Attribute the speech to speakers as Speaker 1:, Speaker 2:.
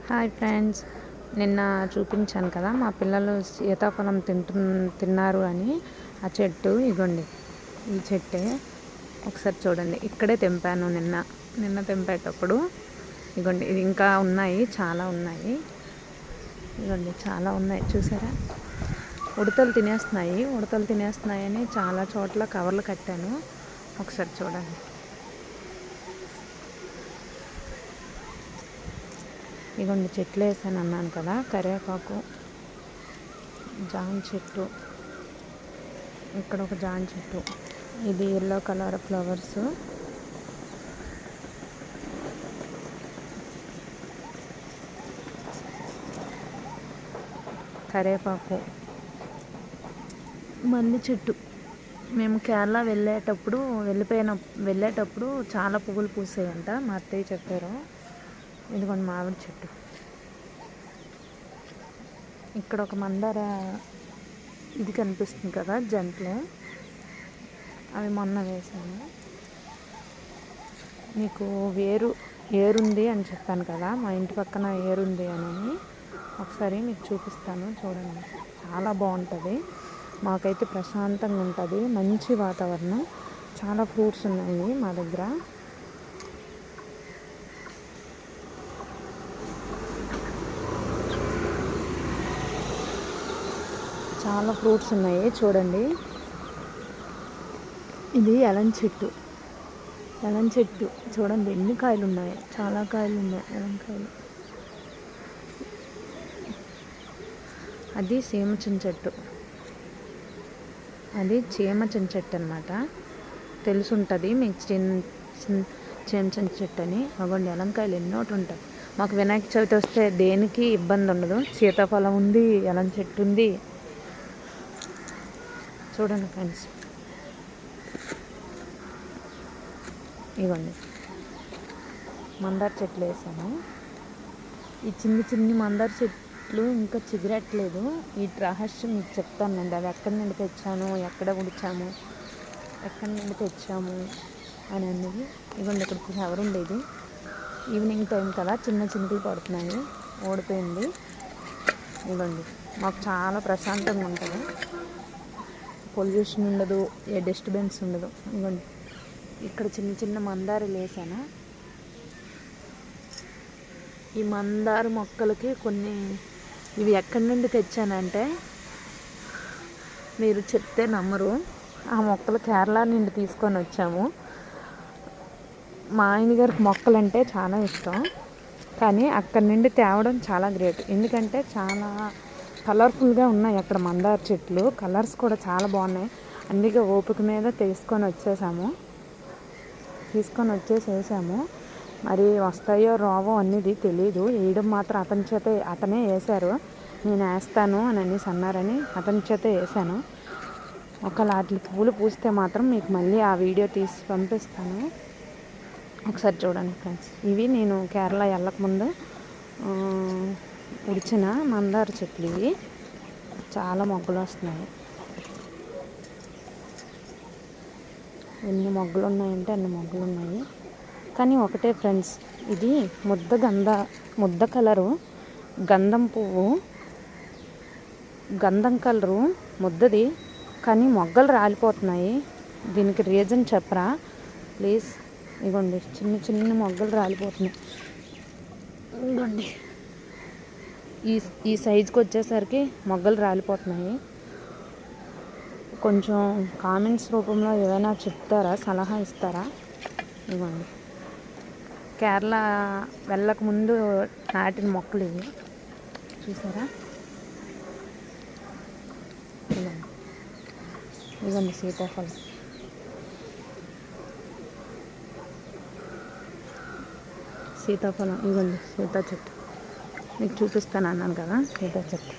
Speaker 1: Hi friends, నిన్న చూపించాను కదా మా పిల్లలు సీతాఫలం తిన్నారు అని. ఆ చెట్టు ఇగోండి, ఈ చెట్టే. ఒకసారి చూడండి, ఇక్కడే తెంపాను నిన్న తెంపేటప్పుడు. ఇగోండి, ఇది ఇంకా ఉన్నాయి, చాలా ఉన్నాయి. ఇగోండి, చాలా ఉన్నాయి, చూసారా? ఉడతలు తినేస్తున్నాయని చాలా చోట్ల కవర్లు కట్టాను. ఒకసారి చూడండి. ఇగోండి, చెట్లు వేసాను అన్నాను కదా, కరివేపాకు, జామ చెట్టు, ఇక్కడ ఒక జామ చెట్టు, ఇది ఎల్లో కలర్ ఫ్లవర్స్, కరివేపాకు, మల్లి చెట్టు. మేము కేరళ వెళ్ళేటప్పుడు చాలా పువ్వులు పూసాయంట, మా అత్తయ్య చెప్పారు. ఇదిగోండి మామిడి చెట్టు. ఇక్కడ ఒక మందార ఇది కనిపిస్తుంది కదా, జంట్లు, అవి మొన్న వేసాను. మీకు ఏరుంది అని చెప్పాను కదా, మా ఇంటి పక్కన ఏరుంది అని. ఒకసారి మీకు చూపిస్తాను, చూడండి. చాలా బాగుంటుంది, మాకైతే ప్రశాంతంగా ఉంటుంది, మంచి వాతావరణం. చాలా ఫ్రూట్స్ ఉన్నాయి మా దగ్గర. చాలా ఫ్రూట్స్ ఉన్నాయి, చూడండి. ఇది ఎలం చెట్టు చూడండి, ఎన్ని కాయలు ఉన్నాయి, చాలా కాయలు ఉన్నాయి, ఎలంకాయలు. అది చీమచిన చెట్టు అనమాట, తెలుసుంటుంది మీకు. చీమచిన చెట్టు అని. అగోండి, ఎలంకాయలు ఎన్నోటి ఉంటాయి. మాకు వినాయక చవితి వస్తే దేనికి ఇబ్బంది ఉండదు. సీతాఫలం ఉంది, ఎలం చెట్టు ఉంది. చూడండి ఫ్రెండ్స్, ఇవ్వండి మందార చెట్లు వేసాను. ఈ చిన్ని మందార చెట్లు ఇంకా చిగురట్లేదు. ఈ రహస్యం మీకు చెప్తానండి, అది ఎక్కడి నుండి తెచ్చాను, ఎక్కడి నుండి తెచ్చాము అని అన్నది. ఇవ్వండి, ఇక్కడ ఎవరు ఉండేది, ఈవినింగ్ టైం కదా, చిన్న చినుకులు పడుతున్నాయి, ఓడిపోయింది. ఇవ్వండి, మాకు చాలా ప్రశాంతంగా ఉంటుంది, పొల్యూషన్ ఉండదు, ఏ డిస్టర్బెన్స్ ఉండదు. ఇవ్వండి, ఇక్కడ చిన్న మందారాలు వేసాను. ఈ మందార మొక్కలకి ఇవి ఎక్కడి నుండి తెచ్చానంటే మీరు చెప్తే నమ్మరు. ఆ మొక్కలు కేరళ నుండి తీసుకొని వచ్చాము. మా ఆయన గారికి మొక్కలంటే చాలా ఇష్టం, కానీ అక్కడి నుండి తేవడం చాలా గ్రేట్. ఎందుకంటే చాలా కలర్ఫుల్గా ఉన్నాయి అక్కడ మందార చెట్లు, కలర్స్ కూడా చాలా బాగున్నాయి. అందుకే ఓపిక మీద తీసుకొని వచ్చేసేసాము. మరి వస్తాయో రావో అనేది తెలీదు. వేయడం మాత్రం అతనే వేశారు. నేను వేస్తాను అని అనేసి అన్నారని అతని చేతే వేసాను. ఒకవేళ వాటి పూలు పూస్తే మాత్రం మీకు మళ్ళీ ఆ వీడియో తీసి పంపిస్తాను, ఒకసారి చూడండి ఫ్రెండ్స్. ఇవి నేను కేరళ వెళ్ళకముందు ఉడిచిన మందార చెట్లు. ఇవి చాలా మొగ్గలు వస్తున్నాయి. ఎన్ని మొగ్గలు ఉన్నాయంటే అన్ని మొగ్గలు ఉన్నాయి. కానీ ఒకటే ఫ్రెండ్స్, ఇది ముద్ద కలరు గంధం పువ్వు, గంధం కలరు ముద్దది, కానీ మొగ్గలు రాలిపోతున్నాయి. దీనికి రీజన్ చెప్పరా ప్లీజ్? ఇగోండి, చిన్న మొగ్గలు రాలిపోతున్నాయి. ఇగోండి, ఈ సైజుకి వచ్చేసరికి మొగ్గలు రాలిపోతున్నాయి. కొంచెం కామెంట్స్ రూపంలో ఏమైనా చెప్తారా, సలహా ఇస్తారా? ఇవ్వండి, కేరళ వెళ్ళకముందు నాటిన మొక్కలు ఇవి, చూసారా? ఇవ్వండి సీతాఫలం. ఇవ్వండి సీతా చెట్టు, మీకు చూపిస్తాను అన్నాను కదా, సీతా చెట్టు.